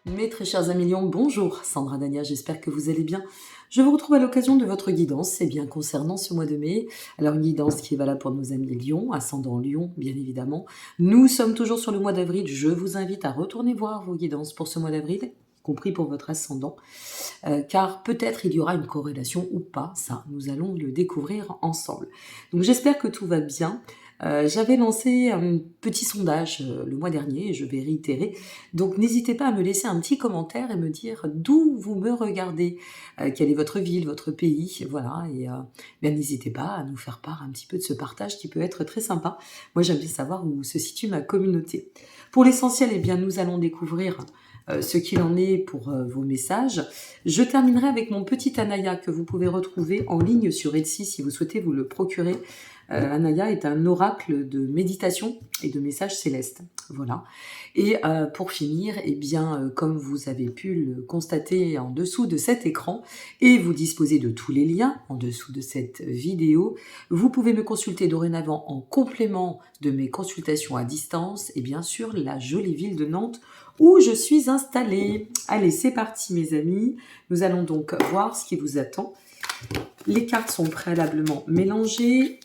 Mes très chers amis Lions, bonjour, Sandra Dania, j'espère que vous allez bien. Je vous retrouve à l'occasion de votre guidance, et bien concernant ce mois de mai. Alors une guidance qui est valable pour nos amis Lions, ascendant Lion bien évidemment. Nous sommes toujours sur le mois d'avril, je vous invite à retourner voir vos guidances pour ce mois d'avril, compris pour votre ascendant, car peut-être il y aura une corrélation ou pas, ça nous allons le découvrir ensemble. Donc j'espère que tout va bien. J'avais lancé un petit sondage le mois dernier, et je vais réitérer. Donc n'hésitez pas à me laisser un petit commentaire et me dire d'où vous me regardez, quelle est votre ville, votre pays, voilà. Et bien n'hésitez pas à nous faire part un petit peu de ce partage qui peut être très sympa. Moi j'aime bien savoir où se situe ma communauté. Pour l'essentiel, eh bien nous allons découvrir ce qu'il en est pour vos messages. Je terminerai avec mon petit Anaya que vous pouvez retrouver en ligne sur Etsy si vous souhaitez vous le procurer. Anaya est un oracle de méditation et de messages célestes. Voilà. Et pour finir, eh bien, comme vous avez pu le constater en dessous de cet écran, et vous disposez de tous les liens en dessous de cette vidéo, vous pouvez me consulter dorénavant en complément de mes consultations à distance, et bien sûr la jolie ville de Nantes où je suis installée. Allez, c'est parti mes amis, nous allons donc voir ce qui vous attend. Les cartes sont préalablement mélangées.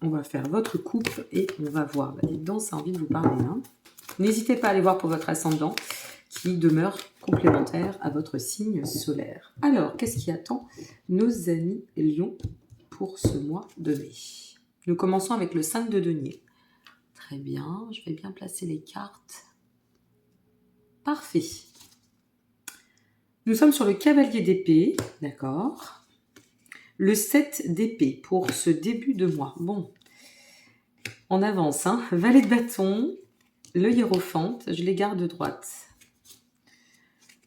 On va faire votre coupe et on va voir. Bah, dites donc, ça a envie de vous parler. Hein. N'hésitez pas à aller voir pour votre ascendant qui demeure complémentaire à votre signe solaire. Alors, qu'est-ce qui attend nos amis Lions pour ce mois de mai? Nous commençons avec le 5 de denier. Très bien, je vais bien placer les cartes. Parfait. Nous sommes sur le cavalier d'épée, d'accord. Le 7 d'épée pour ce début de mois. Bon, on avance. Hein. Valet de bâton, le hiérophante, je les garde de droite.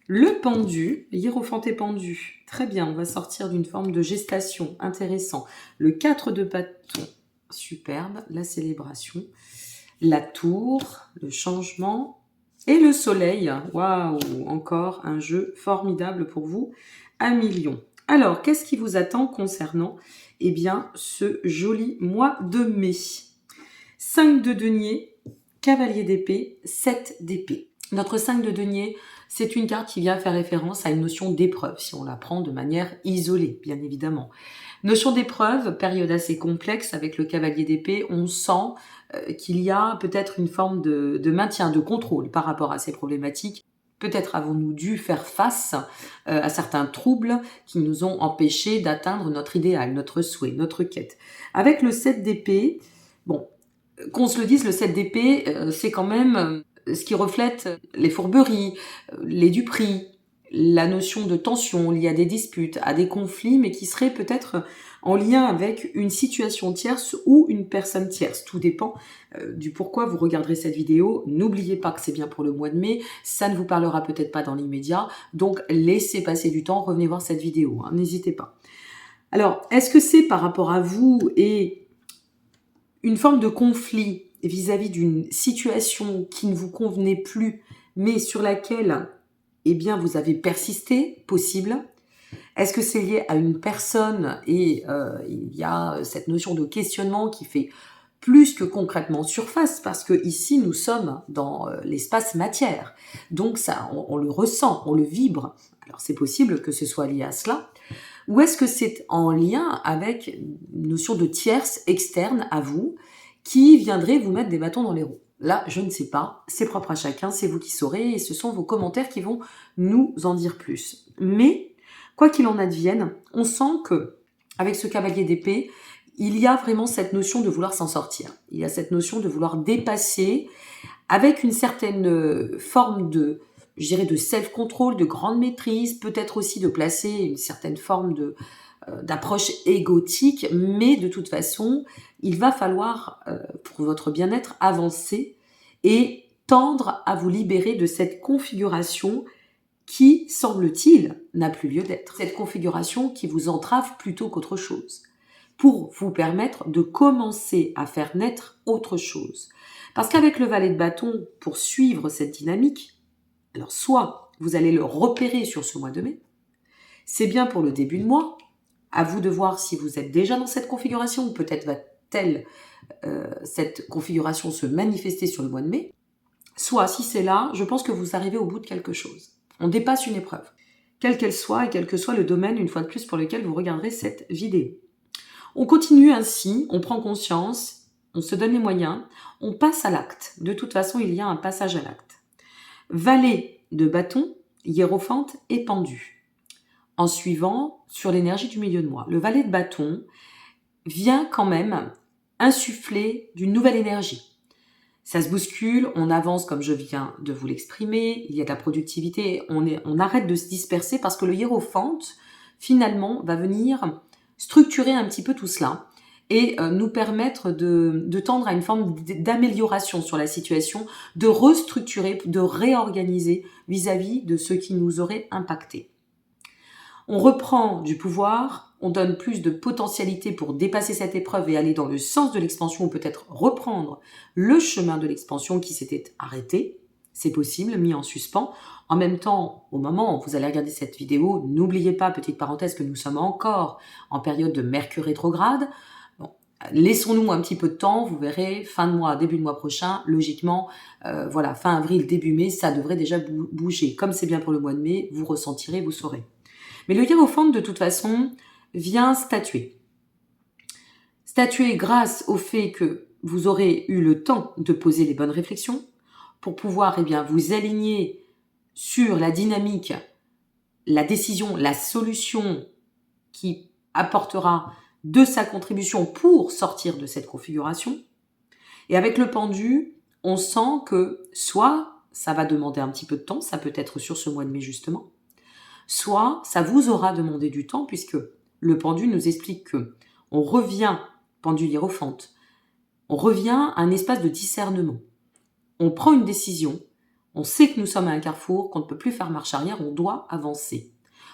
Le pendu, hiérophante et pendu. Très bien, on va sortir d'une forme de gestation, intéressant. Le 4 de bâton, superbe, la célébration. La tour, le changement. Et le soleil, waouh, encore un jeu formidable pour vous, à millions. Alors, qu'est-ce qui vous attend concernant, eh bien, ce joli mois de mai? 5 de denier, cavalier d'épée, 7 d'épée. Notre 5 de denier, c'est une carte qui vient faire référence à une notion d'épreuve, si on la prend de manière isolée, bien évidemment. Notion d'épreuve, période assez complexe avec le cavalier d'épée, on sent qu'il y a peut-être une forme de maintien, de contrôle par rapport à ces problématiques. Peut-être avons-nous dû faire face à certains troubles qui nous ont empêchés d'atteindre notre idéal, notre souhait, notre quête. Avec le 7 d'épée, bon, qu'on se le dise, le 7 d'épée, c'est quand même ce qui reflète les fourberies, les duperies, la notion de tension liée à des disputes, à des conflits, mais qui serait peut-être en lien avec une situation tierce ou une personne tierce. Tout dépend du pourquoi vous regarderez cette vidéo. N'oubliez pas que c'est bien pour le mois de mai, ça ne vous parlera peut-être pas dans l'immédiat, donc laissez passer du temps, revenez voir cette vidéo, hein, n'hésitez pas. Alors, est-ce que c'est par rapport à vous et une forme de conflit vis-à-vis d'une situation qui ne vous convenait plus, mais sur laquelle eh bien, vous avez persisté, possible? Est-ce que c'est lié à une personne et il y a cette notion de questionnement qui fait plus que concrètement surface, parce que ici nous sommes dans l'espace matière, donc ça on le ressent, on le vibre. Alors c'est possible que ce soit lié à cela, ou est-ce que c'est en lien avec une notion de tierce externe à vous qui viendrait vous mettre des bâtons dans les roues? Là, je ne sais pas, c'est propre à chacun, c'est vous qui saurez, et ce sont vos commentaires qui vont nous en dire plus. Mais, quoi qu'il en advienne, on sent que, avec ce cavalier d'épée, il y a vraiment cette notion de vouloir s'en sortir. Il y a cette notion de vouloir dépasser, avec une certaine forme de, je dirais, de self-control, de grande maîtrise, peut-être aussi de placer une certaine forme d'approche égotique, mais de toute façon, il va falloir, pour votre bien-être, avancer et tendre à vous libérer de cette configuration qui, semble-t-il, n'a plus lieu d'être. Cette configuration qui vous entrave plutôt qu'autre chose, pour vous permettre de commencer à faire naître autre chose. Parce qu'avec le valet de bâton, pour suivre cette dynamique, alors soit vous allez le repérer sur ce mois de mai, c'est bien pour le début de mois, à vous de voir si vous êtes déjà dans cette configuration, ou peut-être va-t-elle cette configuration se manifester sur le mois de mai. soit si c'est là, je pense que vous arrivez au bout de quelque chose. On dépasse une épreuve, quelle qu'elle soit et quel que soit le domaine, une fois de plus, pour lequel vous regarderez cette vidéo. On continue ainsi, on prend conscience, on se donne les moyens, on passe à l'acte. De toute façon, il y a un passage à l'acte. Valet de bâton, hiérophante et pendu. En suivant sur l'énergie du milieu de moi. Le valet de bâton vient quand même insuffler d'une nouvelle énergie. Ça se bouscule, on avance comme je viens de vous l'exprimer, il y a de la productivité, on arrête de se disperser parce que le hiérophante, finalement, va venir structurer un petit peu tout cela et nous permettre de tendre à une forme d'amélioration sur la situation, de restructurer, de réorganiser vis-à-vis de ce qui nous aurait impacté. On reprend du pouvoir, on donne plus de potentialité pour dépasser cette épreuve et aller dans le sens de l'expansion ou peut-être reprendre le chemin de l'expansion qui s'était arrêté. C'est possible, mis en suspens. En même temps, au moment où vous allez regarder cette vidéo, n'oubliez pas, petite parenthèse, que nous sommes encore en période de Mercure rétrograde. Bon, laissons-nous un petit peu de temps, vous verrez, fin de mois, début de mois prochain, logiquement, voilà, fin avril, début mai, ça devrait déjà bouger. Comme c'est bien pour le mois de mai, vous ressentirez, vous saurez. Mais le hiérophante, de toute façon, vient statuer. Statuer grâce au fait que vous aurez eu le temps de poser les bonnes réflexions pour pouvoir vous aligner sur la dynamique, la décision, la solution qui apportera de sa contribution pour sortir de cette configuration. Et avec le pendu, on sent que soit ça va demander un petit peu de temps, ça peut être sur ce mois de mai justement, soit ça vous aura demandé du temps puisque le pendu nous explique que on revient, pendu hiérophante, on revient à un espace de discernement. On prend une décision, on sait que nous sommes à un carrefour, qu'on ne peut plus faire marche arrière, on doit avancer.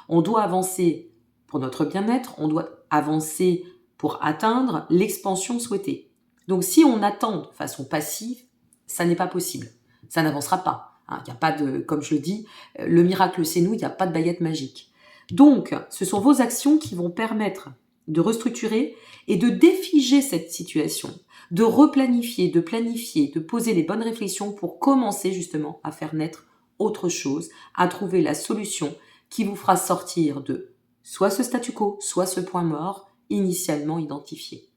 On doit avancer pour notre bien-être, on doit avancer pour atteindre l'expansion souhaitée. Donc si on attend de façon passive, ça n'est pas possible. Ça n'avancera pas. Il n'y a pas de, comme je le dis, le miracle c'est nous, il n'y a pas de baguette magique. Donc, ce sont vos actions qui vont permettre de restructurer et de défiger cette situation, de replanifier, de planifier, de poser les bonnes réflexions pour commencer justement à faire naître autre chose, à trouver la solution qui vous fera sortir de soit ce statu quo, soit ce point mort initialement identifié.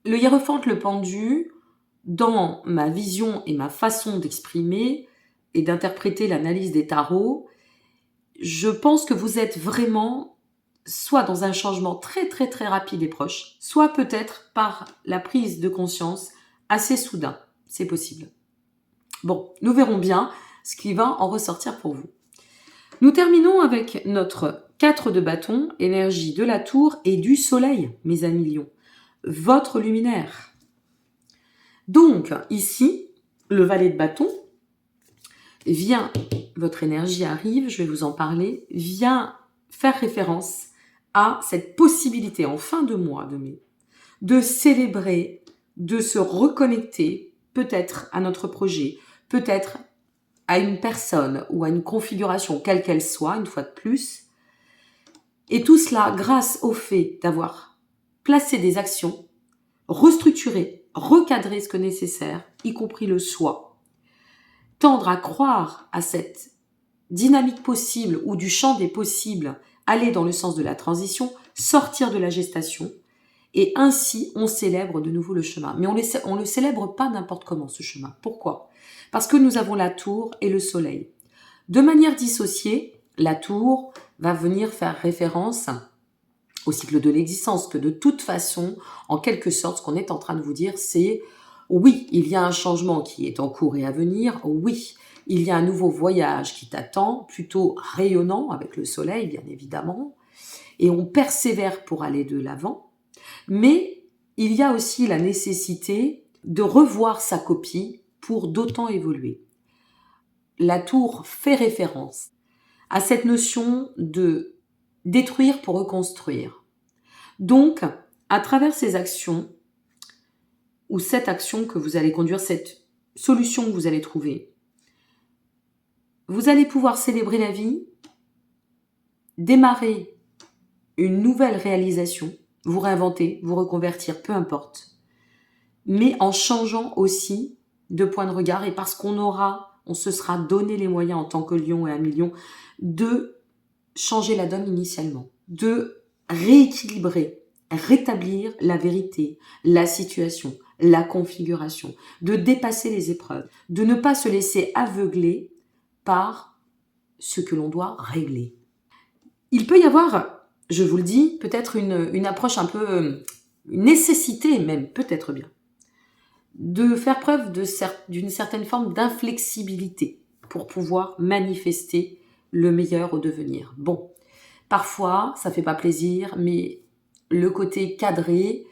Le hiérophante, le pendu, dans ma vision et ma façon d'exprimer et d'interpréter l'analyse des tarots, je pense que vous êtes vraiment soit dans un changement très très très rapide et proche, soit peut-être par la prise de conscience assez soudain. C'est possible. Bon, nous verrons bien ce qui va en ressortir pour vous. Nous terminons avec notre 4 de bâton, énergie de la tour et du soleil, mes amis lions. Votre luminaire. Donc, ici, le valet de bâton vient, votre énergie arrive, je vais vous en parler, vient faire référence à cette possibilité en fin de mois de mai de célébrer, de se reconnecter peut-être à notre projet, peut-être à une personne ou à une configuration, quelle qu'elle soit, une fois de plus. Et tout cela grâce au fait d'avoir placé des actions, restructuré, recadré ce que nécessaire, y compris le soi. Tendre à croire à cette dynamique possible ou du champ des possibles, aller dans le sens de la transition, sortir de la gestation, et ainsi on célèbre de nouveau le chemin. Mais on le célèbre pas n'importe comment ce chemin. Pourquoi ? Parce que nous avons la tour et le soleil. De manière dissociée, la tour va venir faire référence au cycle de l'existence, que de toute façon, en quelque sorte, ce qu'on est en train de vous dire, c'est oui, il y a un changement qui est en cours et à venir, oui, il y a un nouveau voyage qui t'attend, plutôt rayonnant avec le soleil, bien évidemment, et on persévère pour aller de l'avant, mais il y a aussi la nécessité de revoir sa copie pour d'autant évoluer. La tour fait référence à cette notion de détruire pour reconstruire. Donc, à travers ces actions, ou cette action que vous allez conduire, cette solution que vous allez trouver, vous allez pouvoir célébrer la vie, démarrer une nouvelle réalisation, vous réinventer, vous reconvertir, peu importe, mais en changeant aussi de points de regard et parce on se sera donné les moyens en tant que lion et un million de changer la donne initialement, de rééquilibrer, rétablir la vérité, la situation, la configuration, de dépasser les épreuves, de ne pas se laisser aveugler par ce que l'on doit régler. Il peut y avoir, je vous le dis, peut-être une approche un peu, une nécessité même, peut-être bien, de faire preuve d'une certaine forme d'inflexibilité pour pouvoir manifester le meilleur au devenir. Bon, parfois, ça fait pas plaisir, mais le côté cadré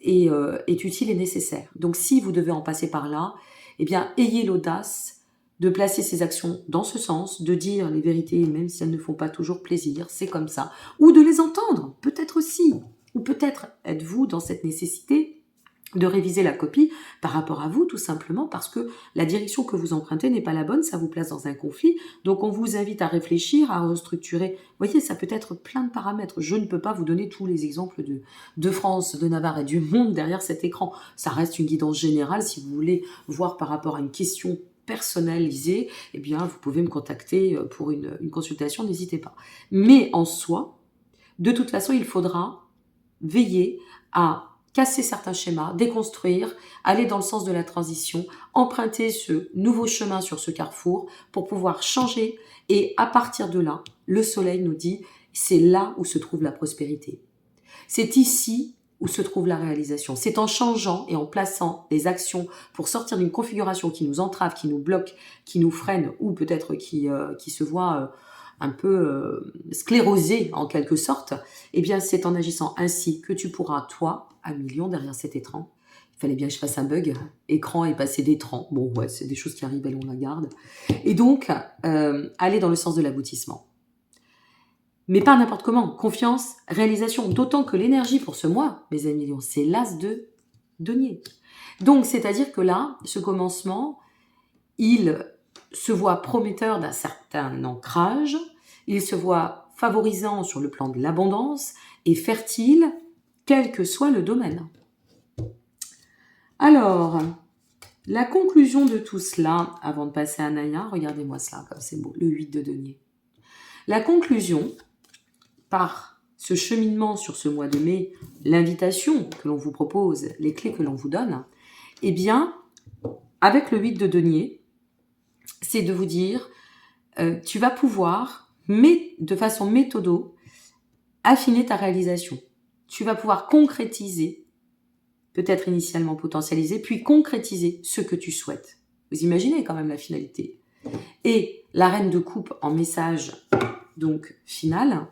est utile et nécessaire. Donc, si vous devez en passer par là, eh bien, ayez l'audace de placer ces actions dans ce sens, de dire les vérités, même si elles ne font pas toujours plaisir, c'est comme ça, ou de les entendre, peut-être aussi, ou peut-être êtes-vous dans cette nécessité de réviser la copie par rapport à vous, tout simplement parce que la direction que vous empruntez n'est pas la bonne, ça vous place dans un conflit, donc on vous invite à réfléchir, à restructurer. Vous voyez, ça peut être plein de paramètres. Je ne peux pas vous donner tous les exemples de France, de Navarre et du monde derrière cet écran. Ça reste une guidance générale. Si vous voulez voir par rapport à une question personnalisée, eh bien, vous pouvez me contacter pour une consultation, n'hésitez pas. Mais en soi, de toute façon, il faudra veiller à casser certains schémas, déconstruire, aller dans le sens de la transition, emprunter ce nouveau chemin sur ce carrefour pour pouvoir changer. Et à partir de là, le soleil nous dit, c'est là où se trouve la prospérité. C'est ici où se trouve la réalisation. C'est en changeant et en plaçant des actions pour sortir d'une configuration qui nous entrave, qui nous bloque, qui nous freine ou peut-être qui se voit un peu sclérosé en quelque sorte, eh bien c'est en agissant ainsi que tu pourras, toi, un million derrière cet écran. Il fallait bien que je fasse un bug, écran est passé d'étran. Bon ouais, c'est des choses qui arrivent, on la garde. Et donc, aller dans le sens de l'aboutissement. Mais pas n'importe comment, confiance, réalisation, d'autant que l'énergie pour ce mois, mes amis, c'est l'as de denier. Donc, c'est-à-dire que là, ce commencement, il se voit prometteur d'un certain ancrage, il se voit favorisant sur le plan de l'abondance et fertile, quel que soit le domaine. Alors, la conclusion de tout cela, avant de passer à Naya, regardez-moi ça, comme c'est beau, le 8 de denier. La conclusion, par ce cheminement sur ce mois de mai, l'invitation que l'on vous propose, les clés que l'on vous donne, eh bien, avec le 8 de denier, c'est de vous dire, tu vas pouvoir, de façon méthodo, affiner ta réalisation. Tu vas pouvoir concrétiser, peut-être initialement potentialiser, puis concrétiser ce que tu souhaites. Vous imaginez quand même la finalité. Et la reine de coupe en message, donc final,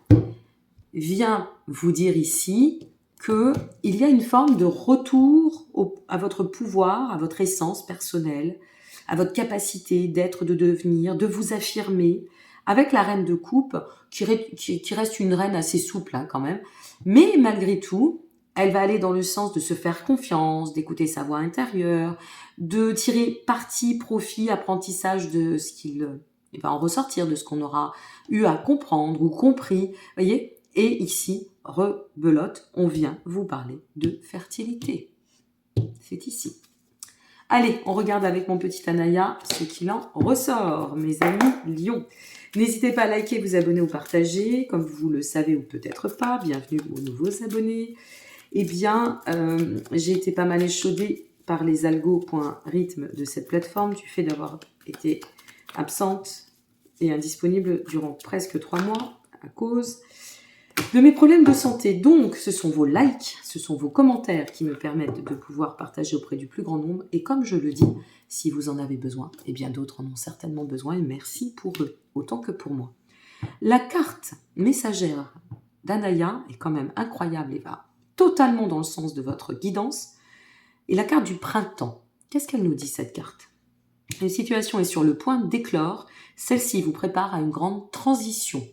vient vous dire ici qu'il y a une forme de retour à votre pouvoir, à votre essence personnelle, à votre capacité d'être, de devenir, de vous affirmer, avec la reine de coupe, qui reste une reine assez souple quand même, mais malgré tout, elle va aller dans le sens de se faire confiance, d'écouter sa voix intérieure, de tirer parti, profit, apprentissage de ce qu'il va en ressortir, de ce qu'on aura eu à comprendre ou compris, voyez. Et ici, rebelote, on vient vous parler de fertilité. C'est ici. Allez, on regarde avec mon petit Anaya ce qu'il en ressort, mes amis lions. N'hésitez pas à liker, vous abonner ou partager, comme vous le savez ou peut-être pas. Bienvenue aux nouveaux abonnés. Eh bien, j'ai été pas mal échaudée par les algo.rythme de cette plateforme du fait d'avoir été absente et indisponible durant presque 3 mois à cause de mes problèmes de santé. Donc, ce sont vos likes, ce sont vos commentaires qui me permettent de pouvoir partager auprès du plus grand nombre. Et comme je le dis, si vous en avez besoin, eh bien d'autres en ont certainement besoin et merci pour eux, autant que pour moi. La carte messagère d'Anaya est quand même incroyable et va totalement dans le sens de votre guidance. Et la carte du printemps, qu'est-ce qu'elle nous dit cette carte ? Une situation est sur le point d'éclore, celle-ci vous prépare à une grande transition.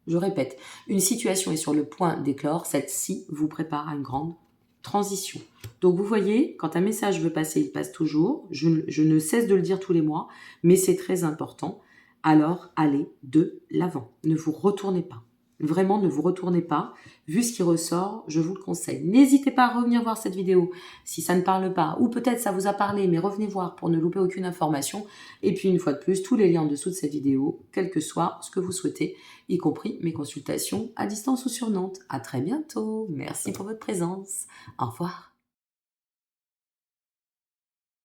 Je répète, une situation est sur le point d'éclore, celle-ci vous prépare à une grande transition. Donc vous voyez, quand un message veut passer, il passe toujours. Je ne cesse de le dire tous les mois, mais c'est très important. Alors allez de l'avant, ne vous retournez pas. Vraiment, ne vous retournez pas. Vu ce qui ressort, je vous le conseille. N'hésitez pas à revenir voir cette vidéo si ça ne parle pas, ou peut-être ça vous a parlé, mais revenez voir pour ne louper aucune information. Et puis, une fois de plus, tous les liens en dessous de cette vidéo, quel que soit ce que vous souhaitez, y compris mes consultations à distance ou sur Nantes. À très bientôt. Merci pour votre présence. Au revoir.